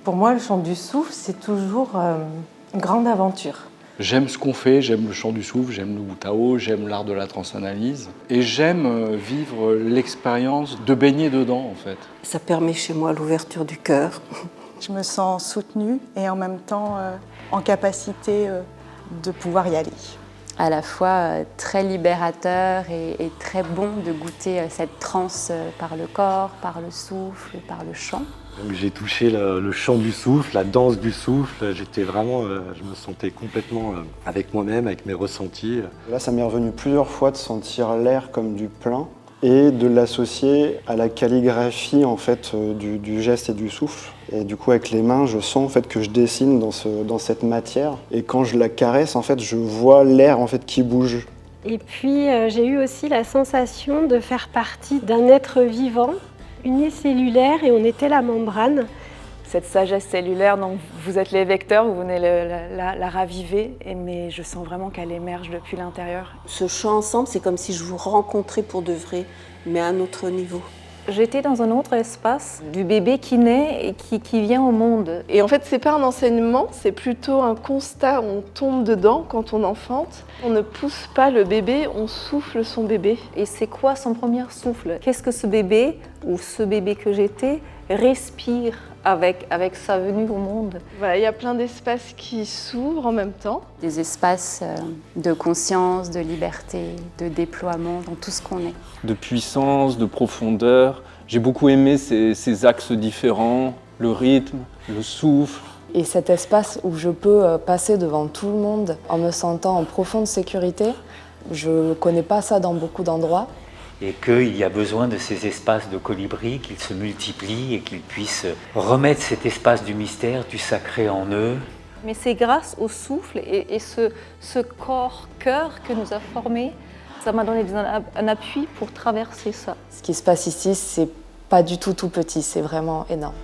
Pour moi, le chant du souffle, c'est toujours une grande aventure. J'aime ce qu'on fait, j'aime le chant du souffle, j'aime le Wu Tao, j'aime l'art de la transanalyse. Et j'aime vivre l'expérience de baigner dedans, en fait. Ça permet chez moi l'ouverture du cœur. Je me sens soutenue et en même temps en capacité de pouvoir y aller. À la fois très libérateur et très bon de goûter cette transe par le corps, par le souffle, par le chant. Donc, j'ai touché le chant du souffle, la danse du souffle. J'étais vraiment, je me sentais complètement avec moi-même, avec mes ressentis. Là, ça m'est revenu plusieurs fois de sentir l'air comme du plein et de l'associer à la calligraphie en fait, du geste et du souffle. Et du coup, avec les mains, je sens en fait, que je dessine dans cette matière. Et quand je la caresse, en fait, je vois l'air en fait, qui bouge. Et puis, j'ai eu aussi la sensation de faire partie d'un être vivant, unicellulaire, et on était la membrane. Cette sagesse cellulaire, donc vous êtes les vecteurs, vous venez la raviver, mais je sens vraiment qu'elle émerge depuis l'intérieur. Ce chant ensemble, c'est comme si je vous rencontrais pour de vrai, mais à un autre niveau. J'étais dans un autre espace du bébé qui naît et qui vient au monde. Et en fait, c'est pas un enseignement, c'est plutôt un constat où on tombe dedans quand on enfante. On ne pousse pas le bébé, on souffle son bébé. Et c'est quoi son premier souffle? Qu'est-ce que ce bébé, ou ce bébé que j'étais, respire avec sa venue au monde? Voilà, il y a plein d'espaces qui s'ouvrent en même temps. Des espaces de conscience, de liberté, de déploiement dans tout ce qu'on est. De puissance, de profondeur. J'ai beaucoup aimé ces axes différents, le rythme, le souffle. Et cet espace où je peux passer devant tout le monde en me sentant en profonde sécurité, je ne connais pas ça dans beaucoup d'endroits. Et qu'il y a besoin de ces espaces de colibri, qu'ils se multiplient et qu'ils puissent remettre cet espace du mystère, du sacré en eux. Mais c'est grâce au souffle et ce corps-cœur que nous a formés, ça m'a donné un appui pour traverser ça. Ce qui se passe ici, c'est pas du tout petit, c'est vraiment énorme.